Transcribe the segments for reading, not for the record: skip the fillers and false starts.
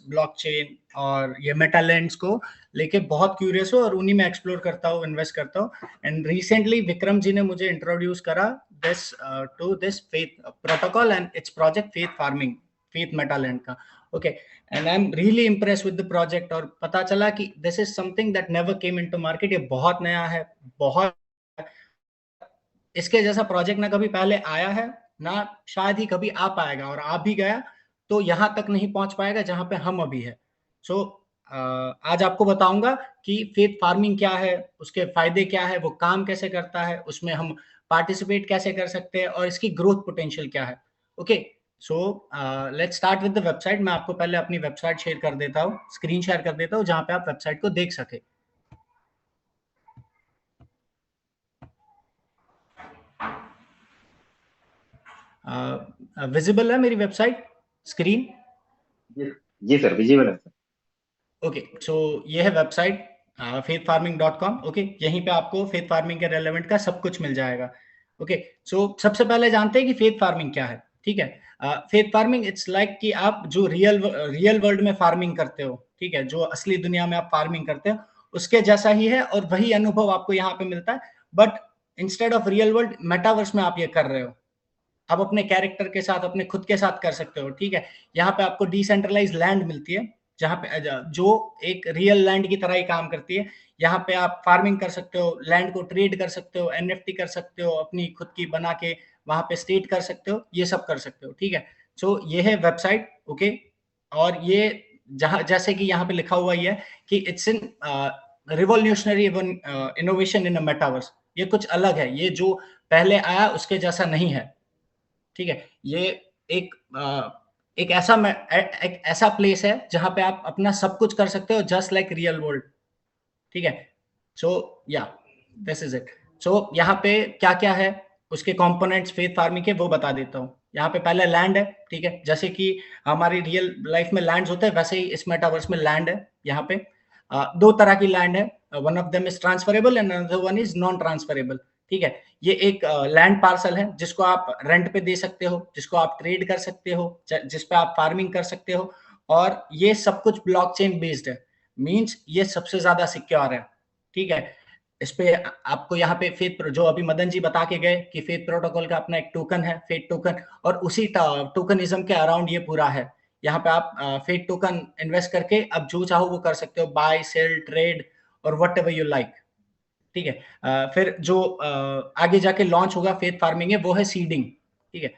Blockchain और ये मेटालैंड्स को लेके बहुत क्यूरियस हूँ और उन्हीं में एक्सप्लोर करता हूँ, इन्वेस्ट करता हूँ। एंड रिसेंटली विक्रम जी ने मुझे इंट्रोड्यूस करा this to this Faith Protocol and it's project Faith Farming, Faith Metaland का। Okay, and I am really impress with the project. और पता चला कि this is something that never came into market. ये बहुत नया है, बहुत, इसके जैसा प्रोजेक्ट ना कभी पहले आया है, ना शायद ही कभी आ पाएगा, और आ भी गया तो यहाँ तक नहीं पहुंच पाएगा जहां पे हम अभी है। सो आज आपको बताऊंगा कि फेथ फार्मिंग क्या है, उसके फायदे क्या है, वो काम कैसे करता है, उसमें हम पार्टिसिपेट कैसे कर सकते हैं और इसकी ग्रोथ पोटेंशियल क्या है। Okay, so let's start with the website. मैं आपको पहले अपनी वेबसाइट शेयर कर देता हूँ, स्क्रीन शेयर कर देता हूँ, जहां पे आप वेबसाइट को देख सके। विजिबल है मेरी वेबसाइट स्क्रीन? जी जी सर, विजिबल है सर। ओके, सो ये है वेबसाइट faithfarming.com। ओके, यहीं पे आपको फेथ फार्मिंग के रेलेवेंट का सब कुछ मिल जाएगा। ओके, सो सबसे पहले जानते हैं कि फेथ फार्मिंग क्या है। ठीक है, फेथ फार्मिंग इट्स लाइक कि आप जो रियल वर्ल्ड में फार्मिंग करते हो, ठीक है, जो असली दुनिया में आप फार्मिंग करते हो उसके जैसा ही है, और वही अनुभव आपको यहाँ पे मिलता है। But instead of real world, metaverse में आप ये कर रहे हो। आप अपने कैरेक्टर के साथ, अपने खुद के साथ कर सकते हो। ठीक है, यहाँ पे आपको डिसेंट्रलाइज लैंड मिलती है, जहाँ पे जो एक रियल लैंड की तरह ही काम करती है। यहाँ पे आप फार्मिंग कर सकते हो, लैंड को ट्रेड कर सकते हो, एनएफटी कर सकते हो, अपनी खुद की बना के वहां पे स्टेट कर सकते हो, ये सब कर सकते हो। ठीक है, सो ये है वेबसाइट। ओके, और ये जहां जैसे कि यहाँ पे लिखा हुआ ही है कि it's in revolutionary innovation in a metaverse. ये कुछ अलग है, ये जो पहले आया उसके जैसा नहीं है। ठीक है, ये एक एक एक ऐसा प्लेस है जहां पे आप अपना सब कुछ कर सकते हो, जस्ट लाइक रियल वर्ल्ड। ठीक है, सो या दिस इज इट। सो यहाँ पे क्या क्या है, उसके कंपोनेंट्स फेथ फार्मिंग के, वो बता देता हूँ। यहाँ पे पहले लैंड है। ठीक है, जैसे कि हमारी रियल लाइफ में लैंड्स होते हैं, वैसे ही इस मेटावर्स में लैंड है। यहाँ पे दो तरह की लैंड है, one of them is transferable and another one is non transferable. ठीक है, ये एक लैंड पार्सल है जिसको आप रेंट पे दे सकते हो, जिसको आप ट्रेड कर सकते हो, जिस पे आप फार्मिंग कर सकते हो, और ये सब कुछ ब्लॉकचेन बेस्ड है। मींस ये सबसे ज्यादा सिक्योर है। ठीक है, इस पे आपको यहाँ पे फेथ, जो अभी मदन जी बता के गए कि फेथ प्रोटोकॉल का अपना एक टोकन है, फेथ टोकन, और उसी टोकनिज्म के अराउंड ये पूरा है। यहाँ पे आप फेथ टोकन इन्वेस्ट करके अब जो चाहो वो कर सकते हो, बाय सेल ट्रेड और वट एवर यू लाइक। ठीक है, फिर जो आगे जाके लॉन्च होगा फेथ फार्मिंग है, वो है सीडिंग। ठीक है,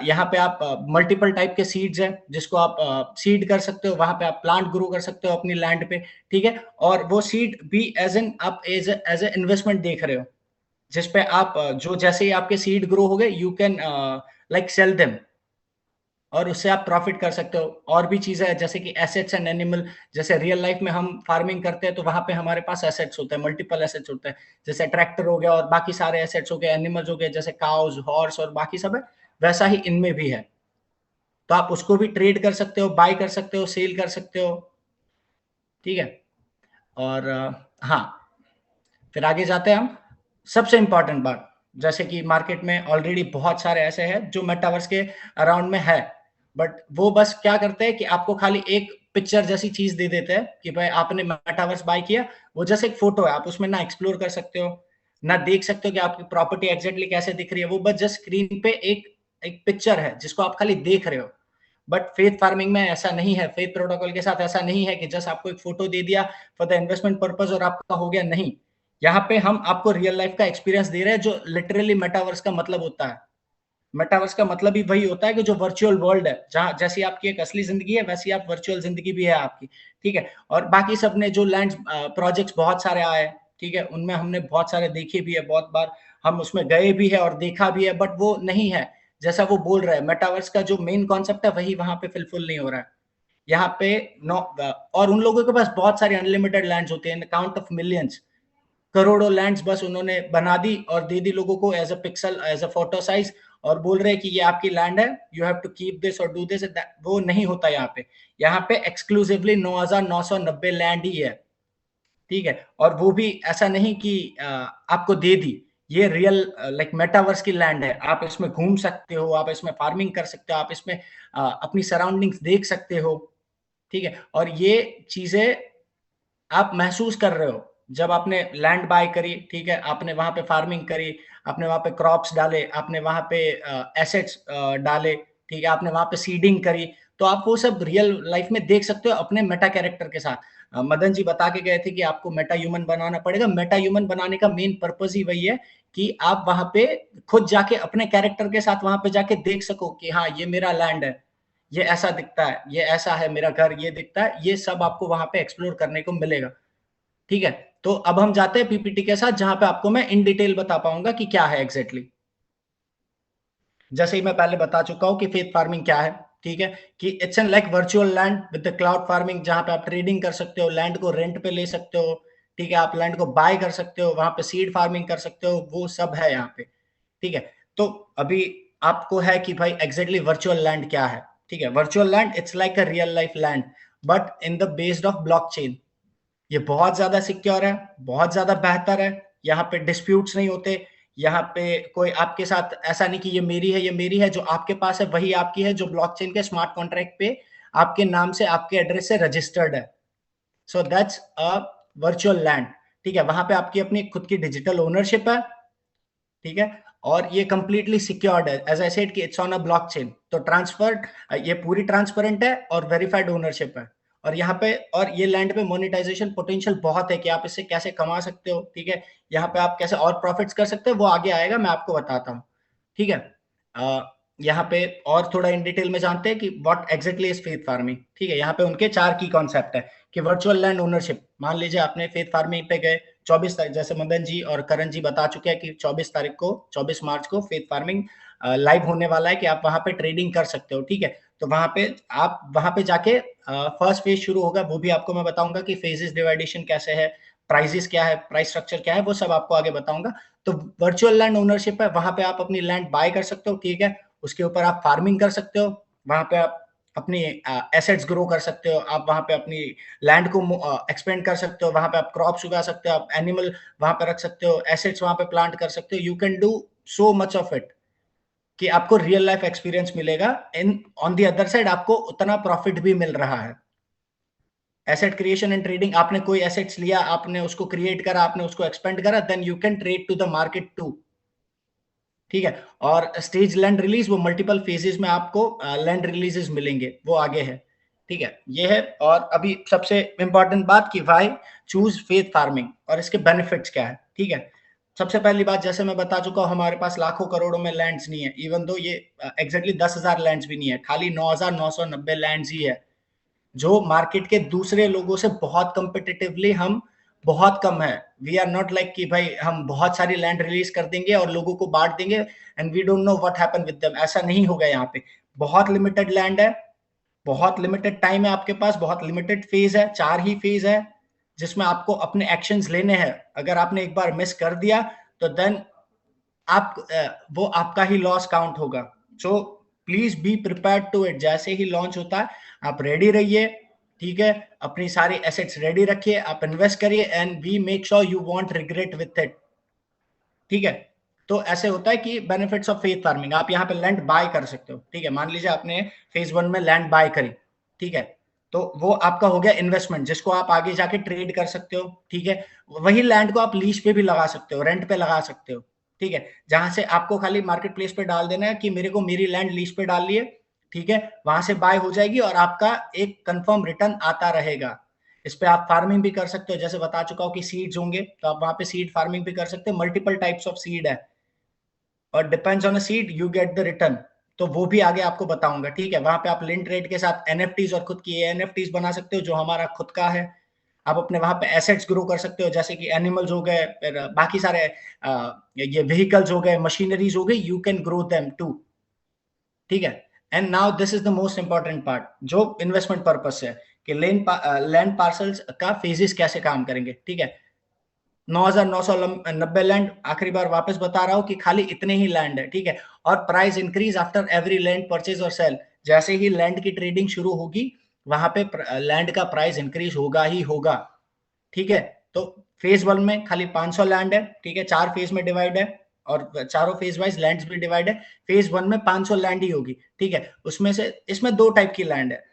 यहाँ पे आप मल्टीपल टाइप के सीड्स हैं जिसको आप सीड कर सकते हो, वहां पे आप प्लांट ग्रो कर सकते हो अपनी लैंड पे। ठीक है, और वो सीड भी एज एन आप एज ए इन्वेस्टमेंट देख रहे हो, जिसपे आप जो जैसे ही आपके सीड ग्रो हो गए, you can like sell them, और उससे आप प्रॉफिट कर सकते हो। और भी चीजें हैं जैसे कि एसेट्स एंड एनिमल, जैसे रियल लाइफ में हम फार्मिंग करते हैं तो वहां पे हमारे पास एसेट्स होते हैं, मल्टीपल एसेट्स होते हैं, जैसे ट्रैक्टर हो गया और बाकी सारे एसेट्स हो गए, एनिमल्स हो गए जैसे काउज, हॉर्स और बाकी सब है, वैसा ही इनमें भी है। तो आप उसको भी ट्रेड कर सकते हो, बाय कर सकते हो, सेल कर सकते हो। ठीक है, और हाँ, फिर आगे जाते हैं हम। सबसे इंपॉर्टेंट बात, जैसे कि मार्केट में ऑलरेडी बहुत सारे ऐसे हैं जो मेटावर्स के अराउंड में है, बट वो बस क्या करते हैं कि आपको खाली एक पिक्चर जैसी चीज दे देते हैं कि भाई आपने मेटावर्स बाय किया। वो जैसे एक फोटो है, आप उसमें ना एक्सप्लोर कर सकते हो, ना देख सकते हो कि आपकी प्रॉपर्टी एग्जैक्टली कैसे दिख रही है। वो बस जस्ट स्क्रीन पे एक एक पिक्चर है जिसको आप खाली देख रहे हो। बट फेथ फार्मिंग में ऐसा नहीं है, फेथ प्रोटोकॉल के साथ ऐसा नहीं है कि जस्ट आपको एक फोटो दे दिया फॉर द इन्वेस्टमेंट पर्पज और आपका हो गया। नहीं, यहाँ पे हम आपको रियल लाइफ का एक्सपीरियंस दे रहे हैं, जो लिटरली मेटावर्स का मतलब होता है। मेटावर्स का मतलब ही वही होता है कि जो वर्चुअल वर्ल्ड है, जहां जैसी आपकी एक असली जिंदगी है वैसी आप वर्चुअल जिंदगी भी है आपकी। ठीक है, और बाकी सब ने जो लैंड प्रोजेक्ट्स बहुत सारे आए, ठीक है, उनमें हमने बहुत सारे देखे भी है, बहुत बार हम उसमें गए भी है और देखा भी है, बट वो नहीं है जैसा वो बोल रहा है। मेटावर्स का जो मेन कॉन्सेप्ट है वही वहां पे फुलफिल नहीं हो रहा है यहाँ पे। नो, और उन लोगों के पास बहुत सारे अनलिमिटेड लैंड्स होते हैं, काउंट ऑफ मिलियंस, करोड़ों लैंड्स बस उन्होंने बना दी और दे दी लोगों को as a pixel, as a photo size, और बोल रहे हैं कि ये आपकी लैंड है, you have to keep this और डू दिस। वो नहीं होता यहाँ पे। यहाँ पे एक्सक्लूसिवली 9,990 लैंड ही है। ठीक है, और वो भी ऐसा नहीं कि आपको दे दी, ये रियल लाइक मेटावर्स की लैंड है। आप इसमें घूम सकते हो, आप इसमें फार्मिंग कर सकते हो, आप इसमें अपनी सराउंडिंग्स देख सकते हो। ठीक है, और ये चीजें आप महसूस कर रहे हो जब आपने लैंड बाय करी, ठीक है, आपने वहां पे फार्मिंग करी, आपने वहां पे क्रॉप्स डाले, आपने वहां पे एसेट्स डाले, ठीक है, आपने वहां पे सीडिंग करी, तो आप वो सब रियल लाइफ में देख सकते हो अपने मेटा कैरेक्टर के साथ। मदन जी बता के गए थे कि आपको मेटा ह्यूमन बनाना पड़ेगा। मेटा ह्यूमन बनाने का मेन पर्पज ही वही है कि आप वहां पे खुद जाके अपने कैरेक्टर के साथ वहां पे जाके देख सको कि हाँ ये मेरा लैंड है, ये ऐसा दिखता है, ये ऐसा है, मेरा घर ये दिखता है, ये सब आपको वहां पे एक्सप्लोर करने को मिलेगा। ठीक है, तो अब हम जाते हैं पीपीटी के साथ, जहां पे आपको मैं इन डिटेल बता पाऊंगा कि क्या है एग्जैक्टली exactly। जैसे ही मैं पहले बता चुका हूं कि फेथ फार्मिंग क्या है, ठीक है, कि it's an like virtual land with the cloud farming, जहां पे आप ट्रेडिंग कर सकते हो, लैंड को रेंट पे ले सकते हो, ठीक है, आप लैंड को बाय कर सकते हो, वहां पे सीड फार्मिंग कर सकते हो, वो सब है यहाँ पे। ठीक है, तो अभी आपको है कि भाई एग्जैक्टली वर्चुअल लैंड क्या है। ठीक है, virtual land it's like a real life land but in the based of blockchain. ये बहुत ज्यादा सिक्योर है, बहुत ज्यादा बेहतर है, यहाँ पे डिस्प्यूट्स नहीं होते, यहाँ पे कोई आपके साथ ऐसा नहीं कि ये मेरी है, ये मेरी है, जो आपके पास है वही आपकी है, जो ब्लॉकचेन के स्मार्ट कॉन्ट्रैक्ट पे आपके नाम से आपके एड्रेस से रजिस्टर्ड है। So that's a virtual land. ठीक है, वहां पे आपकी अपनी खुद की डिजिटल ओनरशिप है, ठीक है, और ये कंप्लीटली सिक्योर्ड है, एज आई सेड कि इट्स ऑन अ ब्लॉकचेन, तो ट्रांसफर ये पूरी ट्रांसपेरेंट है और वेरीफाइड ओनरशिप है। और यहाँ पे और ये लैंड पे मोनेटाइजेशन पोटेंशियल बहुत है कि आप इससे कैसे कमा सकते हो, ठीक है, यहाँ पे आप कैसे और प्रॉफिट्स कर सकते हो, वो आगे आएगा, मैं आपको बताता हूँ। ठीक है, यहाँ पे और थोड़ा इन डिटेल में जानते हैं कि what exactly is faith farming. ठीक है, यहाँ पे उनके 4 की कॉन्सेप्ट है कि वर्चुअल लैंड ओनरशिप, मान लीजिए आपने फेथ फार्मिंग पे गए 24 तारीख, जैसे मदन जी और करण जी बता चुके हैं कि 24 तारीख को 24 मार्च को फेथ फार्मिंग लाइव होने वाला है कि आप वहां पे ट्रेडिंग कर सकते हो। ठीक है, तो वहां पे आप वहां पे जाके फर्स्ट फेज शुरू होगा, वो भी आपको मैं बताऊंगा कि फेजेस डिवाइडेशन कैसे है, प्राइजेस क्या है, प्राइस स्ट्रक्चर क्या है, वो सब आपको आगे बताऊंगा। तो वर्चुअल लैंड ओनरशिप है, वहां पे आप अपनी लैंड बाय कर सकते हो, ठीक है, उसके ऊपर आप फार्मिंग कर सकते हो, वहां पे आप अपनी एसेट्स ग्रो कर सकते हो, आप वहां पे अपनी लैंड को एक्सपेंड कर सकते हो, वहां पे आप क्रॉप्स उगा सकते हो, आप एनिमल वहां पे रख सकते हो, एसेट्स वहां पे प्लांट कर सकते हो, you can do so much of it कि आपको रियल लाइफ एक्सपीरियंस मिलेगा। In on the other side आपको उतना प्रॉफिट भी मिल रहा है। एसेट क्रिएशन एंड ट्रेडिंग, आपने कोई एसेट्स लिया, आपने उसको क्रिएट करा, आपने उसको एक्सपेंड करा, then you can trade to the market too. ठीक है, और स्टेज लैंड रिलीज, वो मल्टीपल फेजेस में आपको लैंड रिलीजेस मिलेंगे, वो आगे है। ठीक है, ये है। और अभी सबसे इंपॉर्टेंट बात कि व्हाई चूज फेथ फार्मिंग और इसके बेनिफिट्स क्या है। ठीक है, सबसे पहली बात, जैसे मैं बता चुका हूं, हमारे पास लाखों करोड़ों में लैंड्स नहीं है, इवन दो ये एग्जैक्टली 10,000 लैंड्स भी नहीं है, खाली 9,990 लैंड्स ही है, जो मार्केट के दूसरे लोगों से बहुत कंपिटिटिवली हम बहुत कम है। वी आर नॉट लाइक कि भाई हम बहुत सारी लैंड रिलीज कर देंगे और लोगों को बांट देंगे and we don't know what happen with them, ऐसा नहीं होगा। यहाँ पे बहुत लिमिटेड लैंड है, बहुत लिमिटेड टाइम है आपके पास, बहुत लिमिटेड फेज है, 4 ही फेज है जिसमें आपको अपने एक्शंस लेने हैं। अगर आपने एक बार मिस कर दिया तो देन आप वो आपका ही लॉस काउंट होगा। So please be prepared to it, जैसे ही लॉन्च होता है आप रेडी रहिए, ठीक है, अपनी सारी एसेट्स रेडी रखिए, आप इन्वेस्ट करिए and we make sure you won't regret with it. ठीक है, तो ऐसे होता है कि बेनिफिट्स ऑफ फेथ फार्मिंग, आप यहाँ पे लैंड बाय कर सकते हो। ठीक है, मान लीजिए आपने फेज 1 में लैंड बाय करी, ठीक है, तो वो आपका हो गया इन्वेस्टमेंट, जिसको आप आगे जाके ट्रेड कर सकते हो। ठीक है, वही लैंड को आप लीज पे भी लगा सकते हो, रेंट पे लगा सकते हो। ठीक है, जहां से आपको खाली मार्केट प्लेस पे डाल देना है कि मेरे को मेरी लैंड लीज पे डाल लिए, ठीक है, वहां से बाय हो जाएगी और आपका एक कंफर्म रिटर्न आता रहेगा। इस पे आप फार्मिंग भी कर सकते हो, जैसे बता चुका हूं कि सीड्स होंगे, तो आप वहां पे सीड फार्मिंग भी कर सकते हो, मल्टीपल टाइप्स ऑफ सीड है और depends on a seed you get the return, तो वो भी आगे आपको बताऊंगा। ठीक है, वहां पे आप लिंक ट्रेड के साथ एनएफटीज और खुद की एनएफटीज बना सकते हो, जो हमारा खुद का है। आप अपने वहां पे एसेट्स ग्रो कर सकते हो, जैसे कि एनिमल्स हो गए, फिर बाकी सारे ये व्हीकल्स हो गए, मशीनरीज हो गई, you can grow them too. ठीक है, and now this is the most important part जो इन्वेस्टमेंट पर्पज से है कि लैंड पार्सल्स का फेजेस कैसे काम करेंगे। ठीक है, 9,990 लैंड, आखिरी बार वापस बता रहा हूं कि खाली इतने ही लैंड है। ठीक है, और price increase after every land purchase और सेल, जैसे ही लैंड की ट्रेडिंग शुरू होगी वहां पे लैंड का प्राइस इंक्रीज होगा ही होगा। ठीक है, तो फेज 1 में खाली 500 लैंड है, ठीक है, 4 फेज में डिवाइड है और चारों फेज वाइज लैंड्स भी डिवाइड है। फेज 1 में 500 लैंड ही होगी। ठीक है, उसमें से इसमें 2 टाइप की लैंड है,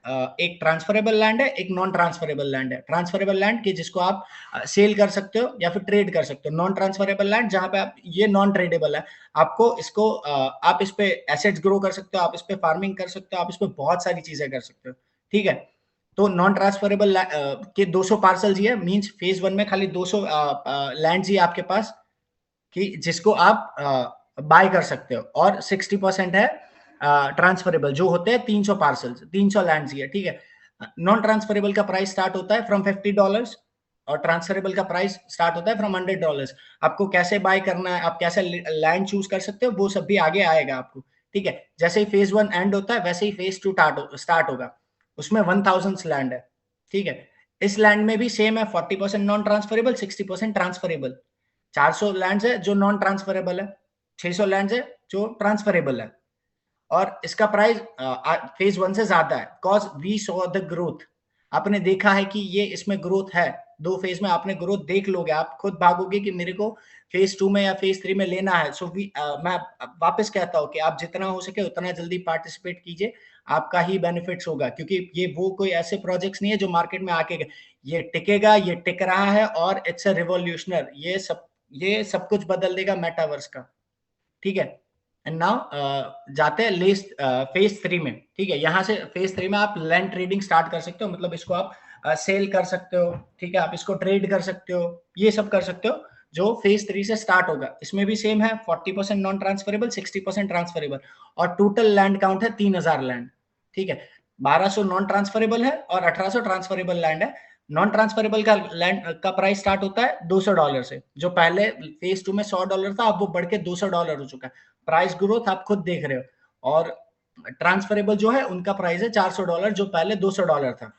एक ट्रांसफरेबल लैंड है, एक नॉन ट्रांसफरेबल लैंड है। ट्रांसफरेबल लैंड की जिसको आप सेल कर सकते हो या फिर ट्रेड कर सकते हो। नॉन ट्रांसफरेबल लैंड जहां पे आप, ये नॉन ट्रेडेबल है, आपको इसको आप इस पे एसेट्स ग्रो कर सकते हो, आप इस पे फार्मिंग कर सकते हो, आप इस पे बहुत सारी चीजें कर सकते हो, ठीक है। तो नॉन ट्रांसफरेबल के 200 पार्सल ही है, मींस फेज 1 में खाली 200 लैंड ही आपके पास कि जिसको आप बाय कर सकते हो, और 60% है ट्रांसफरेबल, जो होते हैं 300 पार्सल, 300 लैंड ही है, ठीक है। नॉन ट्रांसफरेबल का प्राइस स्टार्ट होता है फ्रॉम $50 और ट्रांसफरेबल का प्राइस स्टार्ट होता है फ्रॉम $100। आपको कैसे बाय करना है, आप कैसे लैंड चूज कर सकते हो, वो सब भी आगे आएगा आपको, ठीक है। जैसे ही फेज 1 एंड होता है वैसे ही फेज 2 स्टार्ट होगा, उसमें 1000 लैंड है, ठीक है। इस लैंड में भी सेम है, 40% नॉन ट्रांसफरेबल, 60% ट्रांसफरेबल। 400 लैंड है जो नॉन ट्रांसफरेबल है, 600 लैंड है जो ट्रांसफरेबल है, और इसका प्राइस फेज 1 से ज्यादा है, cause we saw the growth. आपने देखा है कि ये इसमें ग्रोथ है, 2 फेज में आपने ग्रोथ देख लोगे, आप खुद भागोगे कि मेरे को फेज 2 में या फेज 3 में लेना है। सो मैं वापस कहता हूँ कि आप जितना हो सके उतना जल्दी पार्टिसिपेट कीजिए, आपका ही बेनिफिट्स होगा, क्योंकि ये वो कोई ऐसे प्रोजेक्ट्स नहीं है जो मार्केट में आके ये टिकेगा, ये टिक रहा है, और इट्स अ रिवॉल्यूशनर, ये सब कुछ बदल देगा मेटावर्स का, ठीक है। एंड नाउ जाते हैं फेज 3 में, ठीक है। यहाँ से फेज 3 में आप लैंड ट्रेडिंग स्टार्ट कर सकते हो, मतलब इसको आप सेल कर सकते हो, ठीक है, आप इसको ट्रेड कर सकते हो, ये सब कर सकते हो, जो फेज 3 से स्टार्ट होगा। इसमें भी सेम है, 40% नॉन ट्रांसफरेबल, 60% ट्रांसफरेबल, और टोटल लैंड काउंट है 3000 लैंड, ठीक है। 1200 नॉन ट्रांसफरेबल है और 1800 ट्रांसफरेबल लैंड है। नॉन ट्रांसफरेबल का लैंड का प्राइस स्टार्ट होता है $200 से, जो पहले फेज 2 में $100 था, अब वो बढ़ के $200 हो चुका है। प्राइस ग्रोथ आप खुद देख रहे हो। और ट्रांसफरेबल जो है उनका प्राइस है $400, जो पहले $200 था।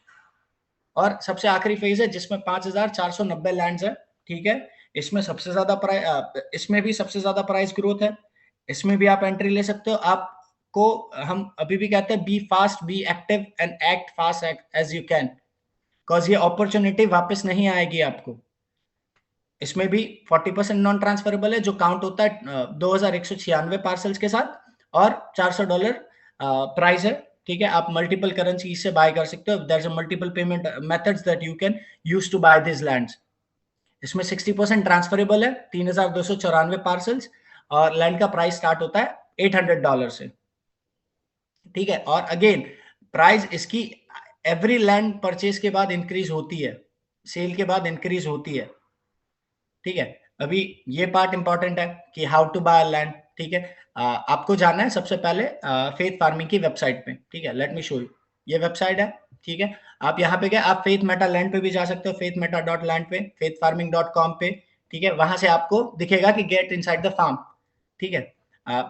और सबसे आखिरी फेज है जिसमें 5490 लैंड्स है, ठीक है। इसमें सबसे ज्यादा प्राइस, इसमें भी सबसे ज्यादा प्राइस ग्रोथ है, इसमें भी आप एंट्री ले सकते हो। आपको हम अभी भी कहते हैं, be fast, be active and act fast as you can, because ये अपॉर्चुनिटी वापस नहीं आएगी आपको। इसमें भी 40% नॉन ट्रांसफरेबल है, जो काउंट होता है 2196 पार्सल्स के साथ, और $400 प्राइस है, ठीक है। आप मल्टीपल करेंसी से बाय कर सकते हो, there is a multiple payment methods that you can use to buy this lands. इसमें 60% ट्रांसफरेबल है, 3294 पार्सल्स, और लैंड का प्राइस स्टार्ट होता है $800 से, ठीक है। और अगेन प्राइस इसकी एवरी लैंड परचेज के बाद इंक्रीज होती है, सेल के बाद इंक्रीज होती है, ठीक है। अभी ये पार्ट इंपॉर्टेंट है कि हाउ टू बाय लैंड, ठीक है। आपको जाना है सबसे पहले फेथ फार्मिंग की वेबसाइट पे, ठीक है। लेट मी शो यू, ये वेबसाइट है, ठीक है। आप यहाँ पे गए, आप फेथ मेटा लैंड पे भी जा सकते हो, faithmeta.land पे, faithfarming.com पे, ठीक है। वहां से आपको दिखेगा कि गेट इनसाइड द फार्म, ठीक है।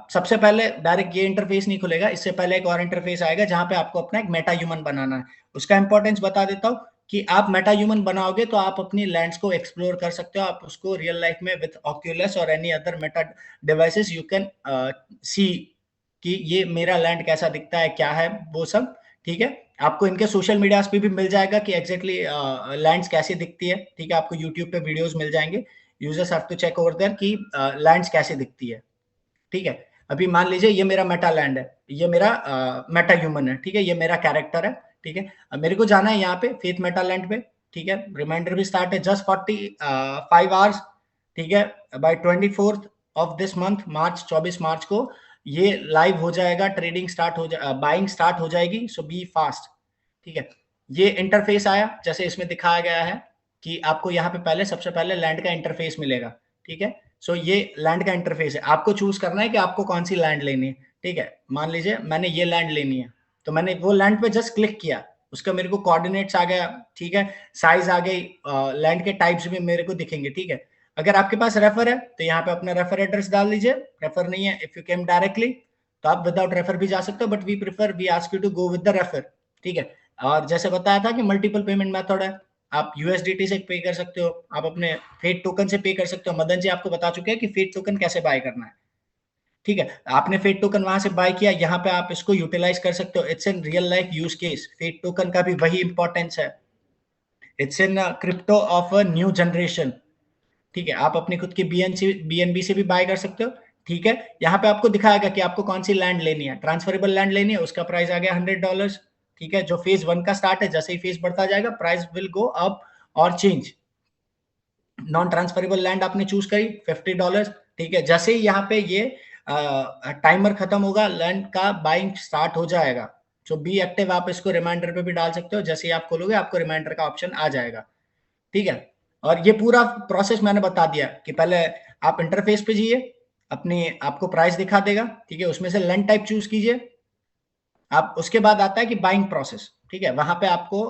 सबसे पहले डायरेक्ट ये इंटरफेस नहीं खुलेगा, इससे पहले एक और इंटरफेस आएगा जहां पे आपको अपना एक मेटा ह्यूमन बनाना है। उसका इंपॉर्टेंस बता देता हूँ कि आप मेटा ह्यूमन बनाओगे तो आप अपनी लैंड्स को एक्सप्लोर कर सकते हो, आप उसको रियल लाइफ में विद ऑक्यूलस और any other matter devices you can see कि ये मेरा लैंड कैसा दिखता है, क्या है वो सब, ठीक है। आपको इनके सोशल मीडियाज पे भी मिल जाएगा कि एग्जैक्टली लैंड्स कैसी दिखती है, ठीक है। आपको यूट्यूब पे वीडियोस मिल जाएंगे, users have to check over there कि लैंड्स कैसे दिखती है, ठीक है। अभी मान लीजिए ये मेरा मेटा लैंड है, ये मेरा मेटा ह्यूमन है, ठीक है, ये मेरा कैरेक्टर है, ठीक है। अब मेरे को जाना है यहाँ पे फेथ मेटा लैंड पे, ठीक है। रिमाइंडर भी स्टार्ट है जस्ट 45 आवर्स, ठीक है। By 24th of this month, March, 24 मार्च को ये लाइव हो जाएगा, ट्रेडिंग स्टार्ट हो जाए, बाइंग स्टार्ट हो जाएगी, सो बी फास्ट, ठीक है। ये इंटरफेस आया जैसे इसमें दिखाया गया है कि आपको यहाँ पे पहले सबसे पहले लैंड का इंटरफेस मिलेगा, ठीक है। सो ये लैंड का इंटरफेस है, आपको चूज करना है कि आपको कौन सी लैंड लेनी है, ठीक है। मान लीजिए मैंने ये लैंड लेनी है, तो मैंने वो लैंड पे जस्ट क्लिक किया, उसका मेरे को कोऑर्डिनेट्स आ गया, ठीक है, साइज आ गई, लैंड के टाइप्स भी मेरे को दिखेंगे, ठीक है। अगर आपके पास रेफर है तो यहाँ पे अपना रेफर एड्रेस डाल दीजिए, रेफर नहीं है, इफ यू केम डायरेक्टली तो आप विदाउट रेफर भी जा सकते हो, but we prefer, we ask you to go with the refer, ठीक है। और जैसे बताया था कि मल्टीपल पेमेंट मेथड है, आप यूएसडीटी से पे कर सकते हो, आप अपने फेट टोकन से पे कर सकते हो। मदन जी आपको बता चुके हैं कि फेट टोकन कैसे बाय करना है, ठीक है। आपने फेट टोकन वहां से बाय किया, यहाँ पे आप इसको यूटिलाइज कर सकते हो, it's in real life use case. फेट टोकन का भी वही इंपॉर्टेंस है, it's in crypto of a new generation, ठीक है। आप अपनी खुद की बीएनबी से भी बाय कर सकते हो, ठीक है। यहाँ पे आपको दिखाएगा कि आपको कौन सी लैंड लेनी है, ट्रांसफरेबल लैंड लेनी है, उसका प्राइस आ गया $100, ठीक है, जो फेज 1 का स्टार्ट है, जैसे ही फेज बढ़ता जाएगा प्राइस विल गो अप और चेंज। नॉन ट्रांसफरेबल लैंड आपने चूज करी $50, ठीक है, जैसे ही यहाँ पे ये टाइमर खत्म होगा, लैंड का बाइंग स्टार्ट हो जाएगा। सो बी एक्टिव, आप इसको रिमाइंडर पे भी डाल सकते हो, जैसे ही आप खोलोगे आपको रिमाइंडर का ऑप्शन आ जाएगा, ठीक है। और ये पूरा प्रोसेस मैंने बता दिया कि पहले आप इंटरफेस पे जाइए, अपनी आपको प्राइस दिखा देगा, ठीक है, उसमें से लैंड टाइप चूज कीजिए आप, उसके बाद आता है कि बाइंग प्रोसेस, ठीक है, वहां पे आपको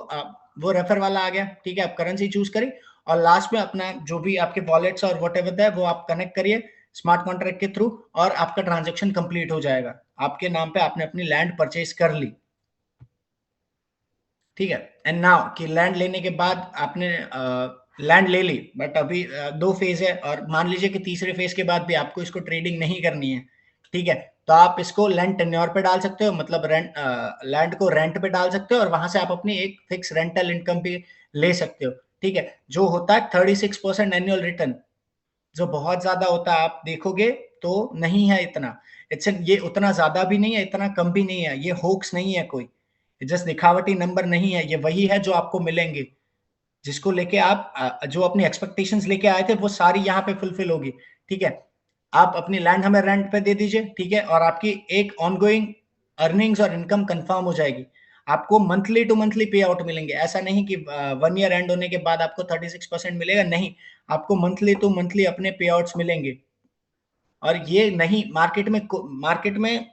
वो रेफर वाला आ गया, ठीक है, आप करेंसी चूज करिए और लास्ट में अपना जो भी आपके वॉलेट्स और वट एवर है वो आप कनेक्ट करिए स्मार्ट कॉन्ट्रैक्ट के थ्रू और आपका ट्रांजेक्शन कंप्लीट हो जाएगा, आपके नाम पे आपने अपनी लैंड परचेज कर ली, ठीक है। एंड नाउ कि लैंड लेने के बाद आपने लैंड ले ली, बट अभी 2 फेज है और मान लीजिए कि तीसरे फेज के बाद भी आपको इसको ट्रेडिंग नहीं करनी है, ठीक है, तो आप इसको लैंड टेन्योर पे डाल सकते हो, मतलब रेंट लैंड को रेंट पे डाल सकते हो और वहां से आप अपनी एक फिक्स रेंटल इनकम भी ले सकते हो, ठीक है, जो होता है 36% एनुअल रिटर्न, जो बहुत ज्यादा होता है, आप देखोगे तो नहीं है इतना, इट्स ये उतना ज्यादा भी नहीं है, इतना कम भी नहीं है, ये होक्स नहीं है कोई, जस्ट दिखावटी नंबर नहीं है, ये वही है जो आपको मिलेंगे, जिसको लेके आप जो अपनी एक्सपेक्टेशंस लेके आए थे वो सारी यहाँ पे फुलफिल होगी, ठीक है। आप अपनी लैंड हमें रेंट पे दे दीजिए, ठीक है, और आपकी एक ऑनगोइंग अर्निंग्स और इनकम कंफर्म हो जाएगी, आपको मंथली टू मंथली पे आउट मिलेंगे, ऐसा नहीं कि 1 ईयर एंड होने के बाद आपको 36% मिलेगा, नहीं, आपको मंथली टू मंथली अपने पे आउट्स मिलेंगे। और ये नहीं, मार्केट में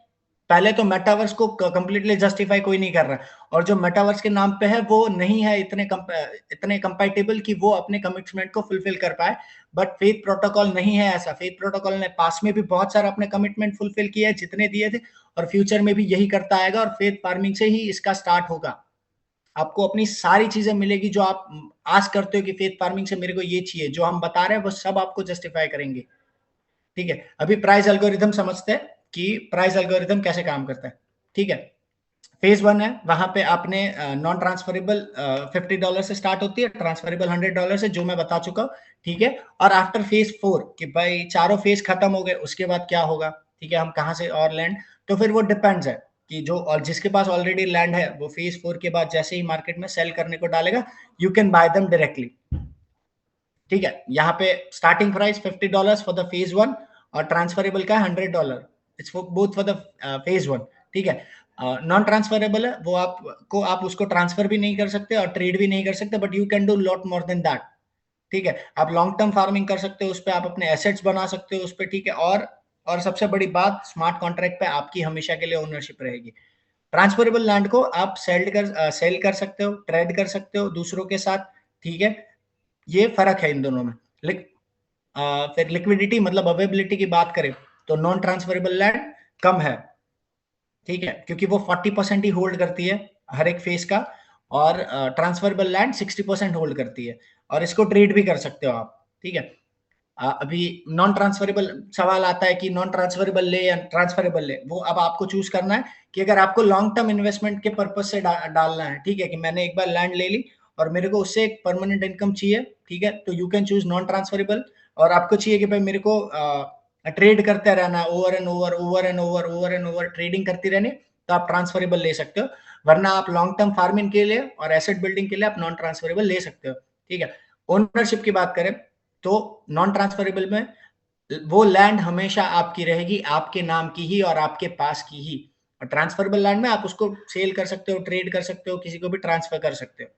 पहले तो मेटावर्स को कंप्लीटली जस्टिफाई कोई नहीं कर रहा, और जो मेटावर्स के नाम पे है वो नहीं है इतने कंपैटिबल कि वो अपने कमिटमेंट को फुलफिल कर पाए, बट फेथ प्रोटोकॉल नहीं है ऐसा, फेथ प्रोटोकॉल ने पास में भी बहुत सारा अपने कमिटमेंट फुलफिल किया है जितने दिए थे, और फ्यूचर में भी यही करता आएगा, और फेथ फार्मिंग से ही इसका स्टार्ट होगा, आपको अपनी सारी चीजें मिलेगी जो आप आस करते हो कि फेथ फार्मिंग से मेरे को ये चाहिए, जो हम बता रहे हैं वो सब आपको जस्टिफाई करेंगे, ठीक है। अभी प्राइस एल्गोरिथम समझते हैं कि प्राइस एल्गोरिथम कैसे काम करता है, ठीक है। फेज 1 है, वहां पे आपने नॉन ट्रांसफरेबल $50 से स्टार्ट होती है, ट्रांसफरेबल $100 से, जो मैं बता चुका हूँ, ठीक है। और आफ्टर फेज 4 कि भाई चारों फेज खत्म हो गए, उसके बाद क्या होगा, ठीक है, हम कहाँ से और लैंड, तो फिर वो डिपेंड्स है कि जो और जिसके पास ऑलरेडी लैंड है वो फेज 4 के बाद जैसे ही मार्केट में सेल करने को डालेगा, you can buy them directly, ठीक है। यहाँ पे starting price $50 for the phase 1 और ट्रांसफरेबल का $100, it's for both for the phase 1, ठीक है। नॉन ट्रांसफरेबल है वो आपको, आप उसको ट्रांसफर भी नहीं कर सकते और ट्रेड भी नहीं कर सकते, but you can do lot more than that, ठीक है। आप लॉन्ग टर्म फार्मिंग कर सकते हो उस पर, आप अपने एसेट्स बना सकते हो उस पर, ठीक है। और सबसे बड़ी बात, स्मार्ट कॉन्ट्रैक्ट पे आपकी हमेशा के लिए ओनरशिप रहेगी। ट्रांसफरेबल लैंड को आप सेल कर सकते हो, ट्रेड कर सकते हो दूसरों के साथ, ठीक है, ये फर्क है इन दोनों में। फिर लिक्विडिटी मतलब अवेलेबिलिटी की बात करें तो नॉन ट्रांसफरेबल लैंड कम है, ठीक है, क्योंकि वो 40% ही होल्ड करती है हर एक फेज का, और ट्रांसफरेबल लैंड 60% होल्ड करती है, और इसको ट्रेड भी कर सकते हो आप, ठीक है। अभी नॉन ट्रांसफरेबल सवाल आता है कि नॉन ट्रांसफरेबल ले या ट्रांसफरेबल ले, वो अब आपको चूज करना है कि अगर आपको लॉन्ग टर्म इन्वेस्टमेंट के पर्पज से डालना है, ठीक है, कि मैंने एक बार लैंड ले ली और मेरे को उससे एक परमानेंट इनकम चाहिए, ठीक है, तो you can choose non transferable. और आपको चाहिए कि भाई मेरे को ट्रेड करते रहना है, over and over over and over over and over trading करती रहनी, तो आप ट्रांसफरेबल ले सकते हो, वरना आप लॉन्ग टर्म फार्मिंग के लिए और एसेट बिल्डिंग के लिए आप नॉन ट्रांसफरेबल ले सकते हो, ठीक है। ओनरशिप की बात करें तो नॉन ट्रांसफरेबल में वो लैंड हमेशा आपकी रहेगी, आपके नाम की ही और आपके पास की ही, और ट्रांसफरेबल लैंड में आप उसको सेल कर सकते हो, ट्रेड कर सकते हो, किसी को भी ट्रांसफर कर सकते हो,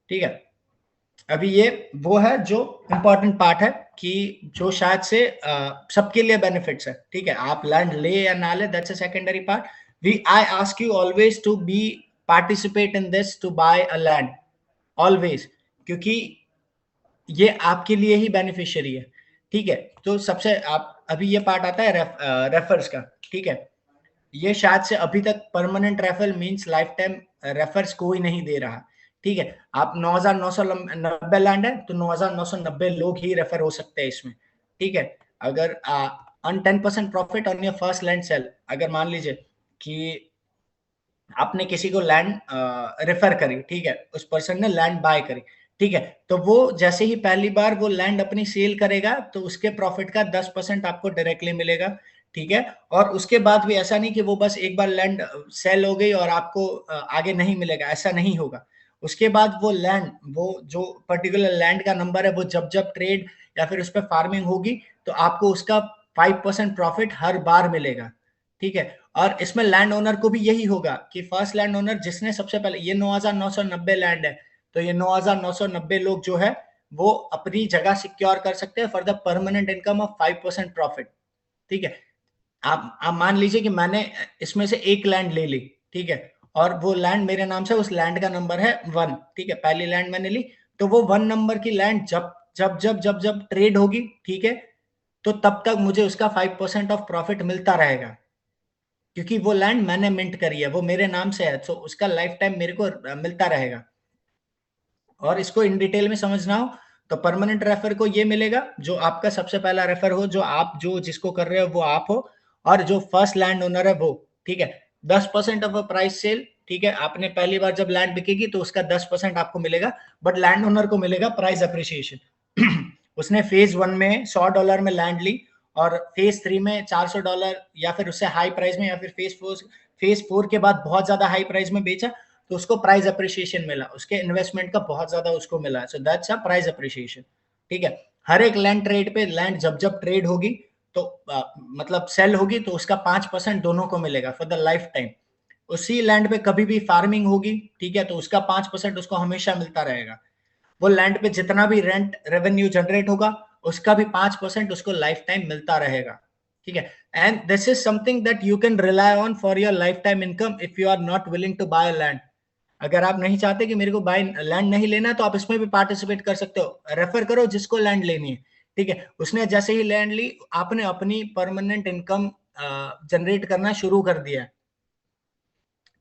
ठीक है। अभी ये वो है जो इंपॉर्टेंट पार्ट है कि जो शायद से सबके लिए बेनिफिट्स है, ठीक है, आप लैंड ले या ना ले, that's a secondary part. We I ask you always to be participate in this to buy a land, always, क्योंकि ये आपके लिए ही बेनिफिशियरी है, ठीक है। तो सबसे आप अभी ये पार्ट आता है रेफर्स का, ठीक है, ये शायद से अभी तक permanent refer means life time refers कोई नहीं दे रहा, ठीक है। आप 9,990 लैंड है तो 9,990 लोग ही रेफर हो सकते हैं इसमें, ठीक है। अगर on 10% profit on your first land sale, अगर मान लीजिए कि आपने किसी को लैंड रेफर करी, ठीक है, उस पर्सन ने लैंड बाय करी, ठीक है, तो वो जैसे ही पहली बार वो लैंड अपनी सेल करेगा तो उसके प्रॉफिट का 10% आपको डायरेक्टली मिलेगा, ठीक है। और उसके बाद भी ऐसा नहीं कि वो बस एक बार लैंड सेल हो गई और आपको आगे नहीं मिलेगा, ऐसा नहीं होगा। उसके बाद वो लैंड, वो जो पर्टिकुलर लैंड का नंबर है, वो जब जब ट्रेड या फिर उस पर फार्मिंग होगी तो आपको उसका 5% प्रॉफिट हर बार मिलेगा, ठीक है। और इसमें लैंड ओनर को भी यही होगा कि फर्स्ट लैंड ओनर जिसने सबसे पहले, ये 9,990 लैंड है, तो ये 9,990 लोग जो है वो अपनी जगह सिक्योर कर सकते हैं for the permanent income of 5% profit, ठीक है। आप मान लीजिए कि मैंने इसमें से एक लैंड ले ली, ठीक है, और वो लैंड मेरे नाम से, उस लैंड का नंबर है 1, ठीक है, पहली लैंड मैंने ली, तो वो 1 नंबर की लैंड जब जब जब जब जब ट्रेड होगी, ठीक है, तो तब तक मुझे उसका 5% ऑफ प्रॉफिट मिलता रहेगा, क्योंकि वो लैंड मैंने मिंट करी है, वो मेरे नाम से है, तो उसका लाइफ टाइम मेरे को मिलता रहेगा। और इसको इन डिटेल में समझना हो तो परमानेंट रेफर को ये मिलेगा, जो आपका सबसे पहला रेफर हो, जो आप जो जिसको कर रहे हो वो आप हो, और जो फर्स्ट लैंड ओनर है वो, ठीक है। 10% ऑफ अ प्राइस सेल, ठीक है, आपने पहली बार जब लैंड बिकेगी तो उसका 10% आपको मिलेगा, बट लैंड ओनर को मिलेगा प्राइस अप्रिसिएशन। उसने फेज 1 में $100 में लैंड ली और फेज 3 में $400 या फिर उससे हाई प्राइस में, या फिर फेज 4 के बाद बहुत ज्यादा हाई प्राइस में बेचा, तो उसको प्राइस अप्रिसिएशन मिला, उसके इन्वेस्टमेंट का बहुत ज्यादा उसको मिला, so that's a price appreciation, ठीक है। हर एक लैंड ट्रेड पे, लैंड जब जब ट्रेड होगी तो मतलब सेल होगी तो उसका 5% दोनों को मिलेगा फॉर द लाइफ टाइम। उसी लैंड पे कभी भी फार्मिंग होगी, ठीक है, तो उसका 5% उसको हमेशा मिलता रहेगा। वो लैंड पे जितना भी रेंट रेवेन्यू जनरेट होगा उसका भी 5% उसको लाइफ टाइम मिलता रहेगा, ठीक है। And this is something that you can rely on for your life time income if you are not willing to buy land. अगर आप नहीं चाहते कि मेरे को बाय लैंड नहीं लेना, तो आप इसमें भी पार्टिसिपेट कर सकते हो, रेफर करो जिसको लैंड लेनी है, ठीक है। उसने जैसे ही लैंड ली, आपने अपनी परमानेंट इनकम जनरेट करना शुरू कर दिया,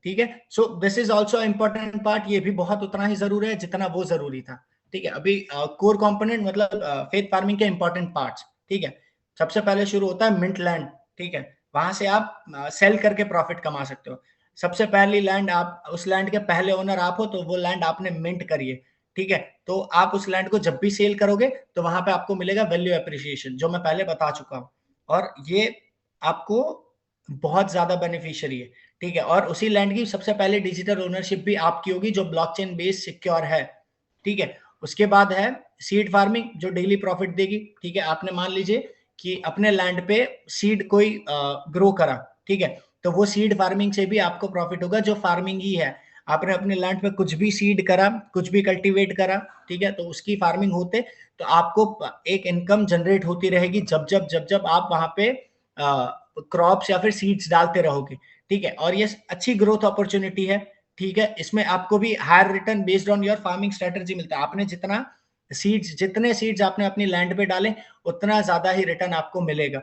ठीक है। So this is also important part, ये भी बहुत उतना ही जरूरी है जितना वो जरूरी था, ठीक है। अभी कोर कंपोनेंट मतलब फेथ फार्मिंग के इंपॉर्टेंट पार्ट्स, ठीक है। सबसे पहले शुरू होता है मिंट लैंड, ठीक है, वहां से आप सेल करके प्रॉफिट कमा सकते हो। सबसे पहली लैंड, आप उस लैंड के पहले ओनर आप हो, तो वो लैंड आपने मिंट करी है, ठीक है, तो आप उस लैंड को जब भी सेल करोगे तो वहां पे आपको मिलेगा वैल्यू एप्रिसिएशन, जो मैं पहले बता चुका हूं, और ये आपको बहुत ज्यादा बेनिफिशियरी है, ठीक है। और उसी लैंड की सबसे पहले डिजिटल ओनरशिप भी आपकी होगी, जो ब्लॉकचेन बेस्ड सिक्योर है, ठीक है। उसके बाद है सीड फार्मिंग, जो डेली प्रॉफिट देगी, ठीक है। आपने मान लीजिए कि अपने लैंड पे सीड कोई ग्रो करा, ठीक है, तो वो सीड फार्मिंग से भी आपको प्रॉफिट होगा, जो फार्मिंग ही है। आपने अपने लैंड पे कुछ भी सीड करा, कुछ भी कल्टीवेट करा, ठीक है, तो उसकी फार्मिंग होते तो आपको एक इनकम जनरेट होती रहेगी, जब जब जब जब आप वहां पे क्रॉप्स या फिर सीड्स डालते रहोगे, ठीक है। और ये अच्छी ग्रोथ अपॉर्चुनिटी है, ठीक है। इसमें आपको भी higher return based on your farming strategy मिलता है। आपने जितने सीड्स आपने अपनी लैंड पे डाले, उतना ज्यादा ही रिटर्न आपको मिलेगा।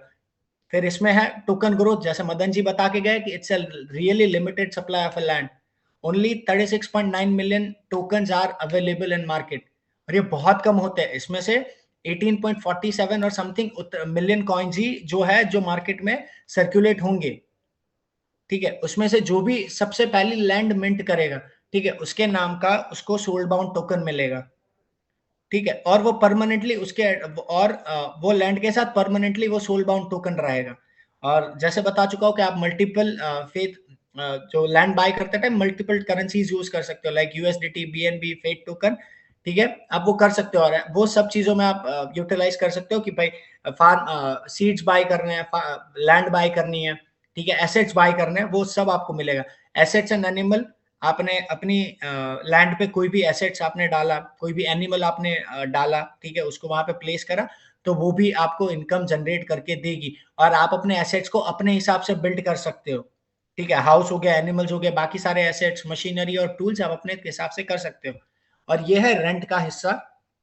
फिर इसमें है टोकन ग्रोथ, जैसे मदन जी बता के गए कि it's a really limited supply of a land, only 36.9 million tokens are available in market, और ये बहुत कम होते हैं। इसमें से 18.47 और समथिंग मिलियन कॉइन्स ही जो है, जो मार्केट में सर्कुलेट होंगे, ठीक है। उसमें से जो भी सबसे पहली लैंड मिंट करेगा, ठीक है, उसके नाम का उसको सोल्ड बाउंड टोकन मिलेगा, ठीक है। और वो परमानेंटली उसके, और वो लैंड के साथ परमानेंटली वो सोल बाउंड टोकन रहेगा। और जैसे बता चुका हूँ कि आप मल्टीपल फेथ जो लैंड बाय करते टाइम मल्टीपल करेंसीज यूज कर सकते हो, like USDT, BNB, faith token, ठीक है, आप वो कर सकते हो। और वो सब चीजों में आप यूटिलाइज कर सकते हो कि भाई फार्म सीड्स बाय करने हैं, लैंड बाय करनी है, ठीक है, एसेट्स बाय करने हैं, वो सब आपको मिलेगा। एसेट्स एंड एनिमल, आपने अपनी लैंड पे कोई भी एसेट्स आपने डाला, कोई भी एनिमल आपने डाला, ठीक है, उसको वहां पे प्लेस करा, तो वो भी आपको इनकम जनरेट करके देगी। और आप अपने एसेट्स को अपने हिसाब से बिल्ड कर सकते हो, ठीक है, हाउस हो गया, एनिमल्स हो गए, बाकी सारे एसेट्स, मशीनरी और टूल्स आप अपने हिसाब से कर सकते हो। और ये है रेंट का हिस्सा,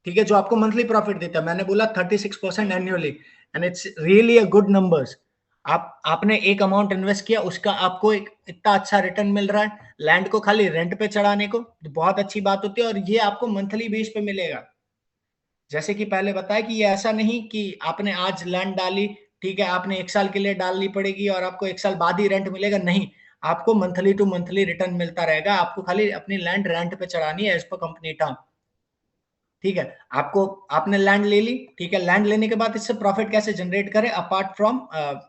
ठीक है, जो आपको मंथली प्रॉफिट देता है। मैंने बोला 36% annually, and it's really a good numbers. आपने एक अमाउंट इन्वेस्ट किया, उसका आपको एक इतना अच्छा रिटर्न मिल रहा है, लैंड को खाली रेंट पे चढ़ाने को, तो बहुत अच्छी बात होती है। और ये आपको मंथली बेस पे मिलेगा, जैसे कि पहले बताया कि ये ऐसा नहीं कि आपने आज लैंड डाली, ठीक है, आपने 1 साल के लिए डालनी पड़ेगी और आपको 1 साल बाद ही रेंट मिलेगा, नहीं। आपको मंथली टू मंथली रिटर्न मिलता रहेगा, आपको खाली अपनी लैंड रेंट पे चढ़ानी है एज पर कंपनी टर्म, ठीक है, आपको आपने लैंड ले ली, ठीक है, लैंड लेने के बाद इससे प्रॉफिट कैसे जनरेट करें अपार्ट फ्रॉम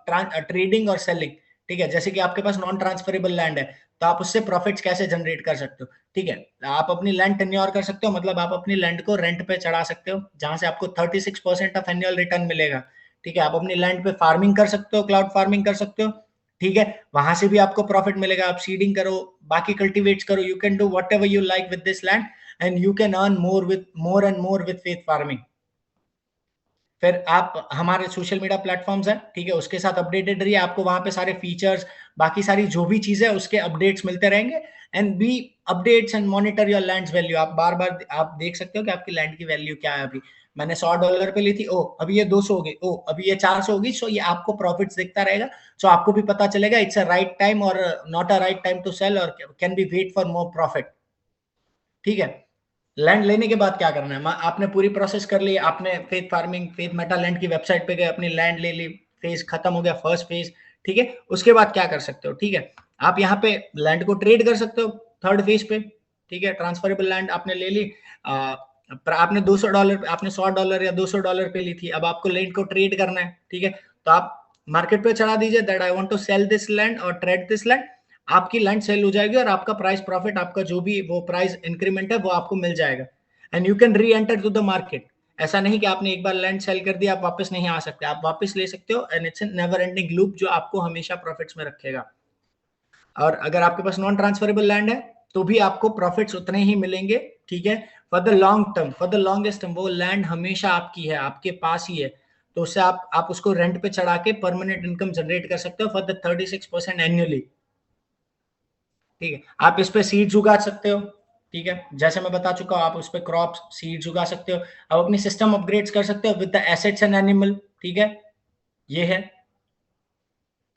ट्रेडिंग और सेलिंग, ठीक है, जैसे कि आपके पास नॉन ट्रांसफरेबल लैंड है तो आप उससे प्रॉफिट्स कैसे जनरेट कर सकते हो, ठीक है, आप अपनी लैंड टेन्योर कर सकते हो, मतलब आप अपनी लैंड को रेंट पे चढ़ा सकते हो जहां से आपको 36% ऑफ एनुअल रिटर्न मिलेगा, ठीक है, आप अपनी लैंड पे फार्मिंग कर सकते हो, क्लाउड फार्मिंग कर सकते हो, ठीक है, वहां से भी आपको प्रॉफिट मिलेगा, आप सीडिंग करो, बाकी कल्टीवेट्स करो, you can do what ever you like with this land and you can earn more and more with faith farming. फिर आप हमारे सोशल मीडिया प्लेटफॉर्म्स है, ठीक है, उसके साथ अपडेटेड रहिए, आपको वहां पे सारे फीचर्स, बाकी सारी जो भी चीजें उसके अपडेट्स मिलते रहेंगे and be updates and monitor your lands value. आप बार बार आप देख सकते हो कि आपकी लैंड की वैल्यू क्या है, अभी मैंने $100 पे ली थी, ओ अभी ये 200 हो गई, ओ अभी ये 400 होगी, सो ये आपको प्रॉफिट्स दिखता रहेगा, सो आपको भी पता चलेगा इट्स अ राइट टाइम और not a right time to sell और can be wait for more profit, ठीक है। लैंड लेने के बाद क्या करना है, आपने पूरी प्रोसेस कर ली, आपने faith Farming faith Meta land की वेबसाइट पे गए, अपनी लैंड ले ली, फेज खत्म हो गया, फर्स्ट फेज, ठीक है, उसके बाद क्या कर सकते हो, ठीक है, आप यहाँ पे लैंड को ट्रेड कर सकते हो थर्ड फेज पे, ठीक है, ट्रांसफरेबल लैंड आपने ले ली, आपने $200 आपने $100 या $200 पे ली थी, अब आपको लैंड को ट्रेड करना है, ठीक है, तो आप मार्केट पे चढ़ा दीजिए that I want to sell this land और ट्रेड दिस लैंड, आपकी लैंड सेल हो जाएगी और आपका प्राइस प्रॉफिट, आपका जो भी वो प्राइस इंक्रीमेंट है वो आपको मिल जाएगा and you can reenter to the market. ऐसा नहीं कि आपने एक बार लैंड सेल कर दिया आप वापस नहीं आ सकते, आप वापस ले सकते हो and it's never ending loop जो आपको हमेशा प्रॉफिट्स में रखेगा। और अगर आपके पास नॉन ट्रांसफरेबल लैंड है तो भी आपको प्रॉफिट्स उतने ही मिलेंगे, ठीक है, for the long term, for the longest term वो लैंड हमेशा आपकी है, आपके पास ही है, तो उससे आप उसको रेंट पे चढ़ा के परमानेंट इनकम जनरेट कर सकते हो फॉर द 36% एनुअली, ठीक है, आप इस पे सीड्स उगा सकते हो, ठीक है, जैसे मैं बता चुका हूँ, आप उस पे क्रॉप्स सीड्स उगा सकते हो, आप अपनी सिस्टम अपग्रेड्स कर सकते हो with the assets and animal, ठीक है, ये है।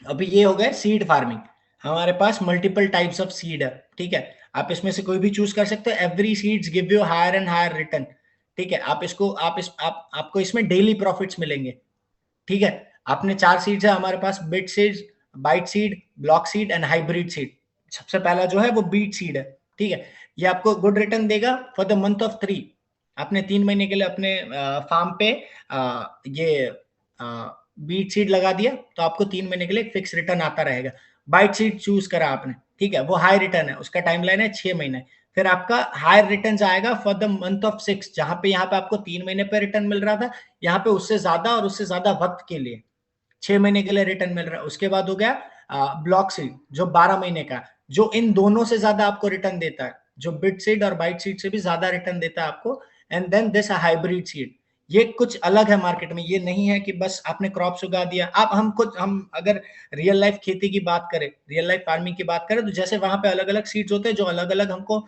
अभी ये हो गए सीड फार्मिंग, हमारे पास मल्टीपल टाइप्स ऑफ सीड है, ठीक है, आप इसमें से कोई भी चूज कर सकते हो, every seeds give you higher and higher return, ठीक है, आप इसको आपको इसमें डेली प्रॉफिट्स मिलेंगे, ठीक है, आपने 4 सीड्स है हमारे पास, bit seeds, byte seed, block seed and hybrid seed. सबसे पहला जो है वो बीट सीड है, ठीक है, ये आपको गुड रिटर्न देगा फॉर द मंथ ऑफ 3, आपने 3 महीने के लिए अपने फार्म पे ये बीट सीड लगा दिया तो आपको 3 महीने के लिए फिक्स रिटर्न आता रहेगा। बाइट सीड चूज करा आपने, ठीक है, वो हाई रिटर्न है, उसका टाइमलाइन है 6 महीने, फिर आपका हायर रिटर्न आएगा फॉर द मंथ ऑफ 6, जहां पे यहाँ पे आपको 3 महीने पे रिटर्न मिल रहा था, यहाँ पे उससे ज्यादा और उससे ज्यादा वक्त के लिए 6 महीने के लिए रिटर्न मिल रहा है। उसके बाद हो गया ब्लॉक सीड जो 12 महीने का, जो इन दोनों से ज्यादा आपको रिटर्न देता है, जो बिट सीड और बाइट सीड से भी ज्यादा रिटर्न देता है आपको, and then this hybrid seed, ये कुछ अलग है मार्केट में, ये नहीं है कि बस आपने क्रॉप्स उगा दिया। आप हम अगर रियल लाइफ खेती की बात करें, रियल लाइफ फार्मिंग की बात करें, तो जैसे वहां पे अलग अलग सीड्स होते हैं जो अलग अलग हमको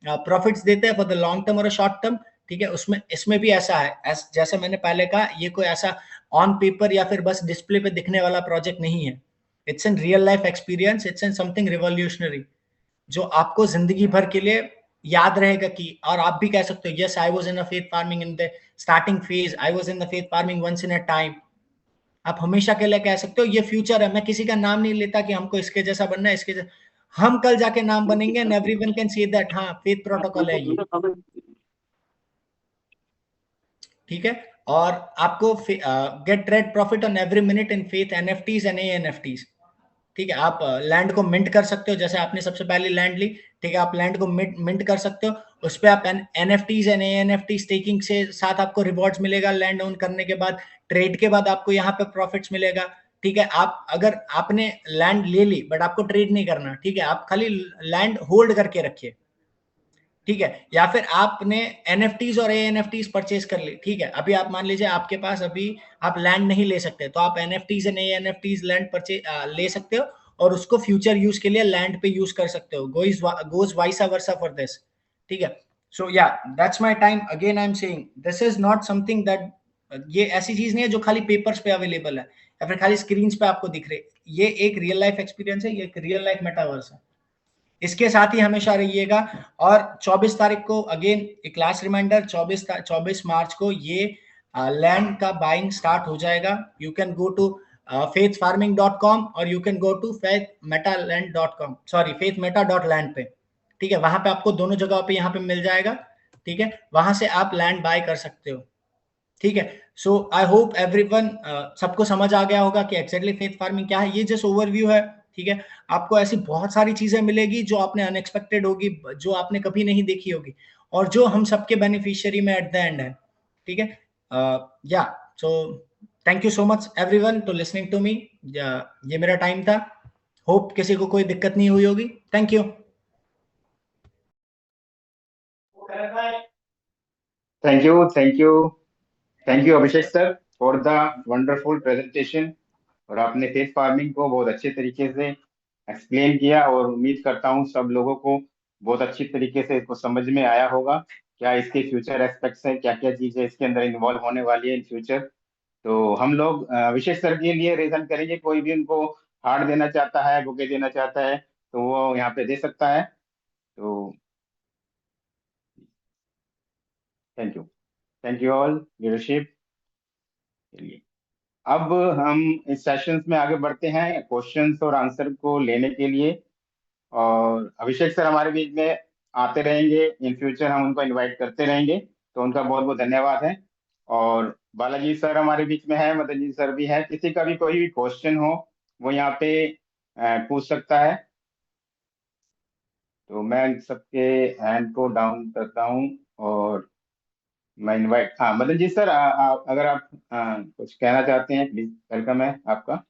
प्रॉफिट्स देते हैं फॉर द लॉन्ग टर्म और शॉर्ट टर्म, ठीक है, उसमें इसमें भी ऐसा है, जैसे मैंने पहले कहा, ये कोई ऐसा ऑन पेपर या फिर बस डिस्प्ले पे दिखने वाला प्रोजेक्ट नहीं है, it's an real life experience, it's an something revolutionary जो आपको जिंदगी भर के लिए याद रहेगा कि, और आप भी कह सकते हो yes I was in a faith farming in the starting phase, I was in the faith farming once in a time, आप हमेशा के लिए कह सकते हो ये फ्यूचर है। मैं किसी का नाम नहीं लेता कि हमको इसके जैसा बनना है, इसके जैसा, हम कल जाके नाम बनेंगे and everyone can say that हाँ फेथ प्रोटोकॉल है ये, ठीक है, और आपको get trade profit on every minute in Faith NFTs and ANFTs, ठीक है, आप लैंड को मिंट कर सकते हो, जैसे आपने सबसे पहले लैंड ली, ठीक है, आप लैंड को मिंट कर सकते हो, उस पर आप एनएफटीज एंड एएनएफटी स्टेकिंग से साथ आपको रिवॉर्ड्स मिलेगा लैंड ओन करने के बाद, ट्रेड के बाद आपको यहाँ पे प्रॉफिट्स मिलेगा, ठीक है, आप अगर आपने लैंड ले ली बट आपको ट्रेड नहीं करना, ठीक है, आप खाली लैंड होल्ड करके रखिए, ठीक है, या फिर आपने एनएफटीज और एएनएफटीज परचेज कर ली, ठीक है, अभी आप मान लीजिए आपके पास अभी आप लैंड नहीं ले सकते, तो आप एनएफटीज एंड एएनएफटीज लैंड परचेज ले सकते हो और उसको फ्यूचर यूज के लिए लैंड पे यूज कर सकते हो, goes vice versa for this, ठीक है, सो या that's my time, again I am saying this is not something that, ये ऐसी चीज नहीं है जो खाली पेपर्स पे अवेलेबल है या फिर खाली स्क्रीन पे आपको दिख रहे, ये एक रियल लाइफ एक्सपीरियंस है, ये एक रियल लाइफ मेटावर्स है, इसके साथ ही हमेशा रहिएगा। और 24 तारीख को अगेन एक लास्ट रिमाइंडर, 24 मार्च को ये लैंड का बाइंग स्टार्ट हो जाएगा, you can go to faithfarming.com और you can go to faithmetaland.com, sorry faithmeta.land पे, ठीक है, वहां पे आपको दोनों जगह पे यहाँ पे मिल जाएगा, ठीक है, वहां से आप लैंड बाय कर सकते हो। ठीक है, सो आई होप एवरीवन सबको समझ आ गया होगा कि एक्जेक्टली फेथ फार्मिंग क्या है। ये जस्ट ओवरव्यू है। ठीक है, आपको ऐसी बहुत सारी चीजें मिलेगी जो आपने अनएक्सपेक्टेड होगी, जो आपने कभी नहीं देखी होगी, और जो हम सबके बेनिफिशियरी में एट द एंड है। ठीक है, yeah so thank you so much everyone to listening to me. ये मेरा टाइम था। होप किसी को कोई दिक्कत नहीं हुई होगी। Thank you. Thank you, thank you, thank you Abhishek sir for the wonderful presentation. और आपने फेथ फार्मिंग को बहुत अच्छे तरीके से एक्सप्लेन किया, और उम्मीद करता हूँ सब लोगों को बहुत अच्छी तरीके से इसको समझ में आया होगा, क्या इसके फ्यूचर एस्पेक्ट्स हैं, क्या क्या चीजें इसके अंदर इन्वॉल्व होने वाली है इन फ्यूचर। तो हम लोग अभिषेक सर के लिए रेजन करेंगे, कोई भी उनको हार्ड देना चाहता है, बुके देना चाहता है, तो वो यहाँ पे दे सकता है। तो thank you, thank you all leadership के लिए। अब हम इस सेशंस में आगे बढ़ते हैं क्वेश्चंस और आंसर को लेने के लिए। और अभिषेक सर हमारे बीच में आते रहेंगे, इन फ्यूचर हम उनको इनवाइट करते रहेंगे, तो उनका बहुत बहुत धन्यवाद है। और बालाजी सर हमारे बीच में है, मदन जी सर भी है, किसी का भी कोई भी क्वेश्चन हो वो यहाँ पे पूछ सकता है। तो मैं सबके हैंड को डाउन करता हूँ, और मैं इनवाइट, हाँ मदन जी सर, अगर आप कुछ कहना चाहते हैं प्लीज, वेलकम है आपका।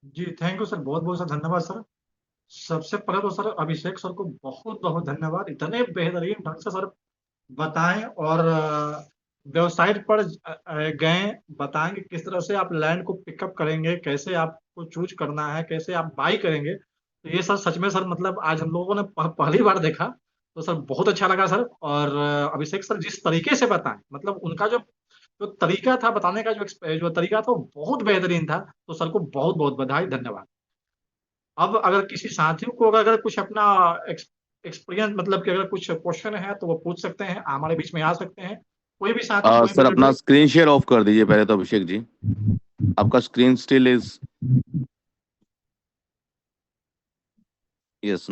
जी थैंक यू सर, बहुत बहुत सर धन्यवाद सर। सबसे पहले तो सर अभिषेक सर को बहुत बहुत धन्यवाद, इतने बेहतरीन ढंग से सर बताएं, और वेबसाइट पर गए, बताएं कि किस तरह से आप लैंड को पिकअप करेंगे, कैसे आपको चूज करना है, कैसे आप बाई करेंगे। तो ये सर सच में सर मतलब आज हम लोगों ने पहली बार देखा, तो सर बहुत अच्छा लगा सर। और अभिषेक सर जिस तरीके से बताएं, मतलब उनका जो जो तरीका था बताने का, जो तरीका था वो बहुत बेहतरीन था। तो सर को बहुत बहुत बधाई, धन्यवाद। अब अगर किसी साथी को अगर कुछ अपना एक्सपीरियंस, मतलब कि अगर कुछ क्वेश्चन है तो वो पूछ सकते हैं, हमारे बीच में आ सकते हैं। कोई भी साथी, कोई सर भी अपना लीडर। स्क्रीन शेयर ऑफ कर दीजिए पहले तो अभिषेक जी, आपका स्क्रीन स्टिल इज, यस।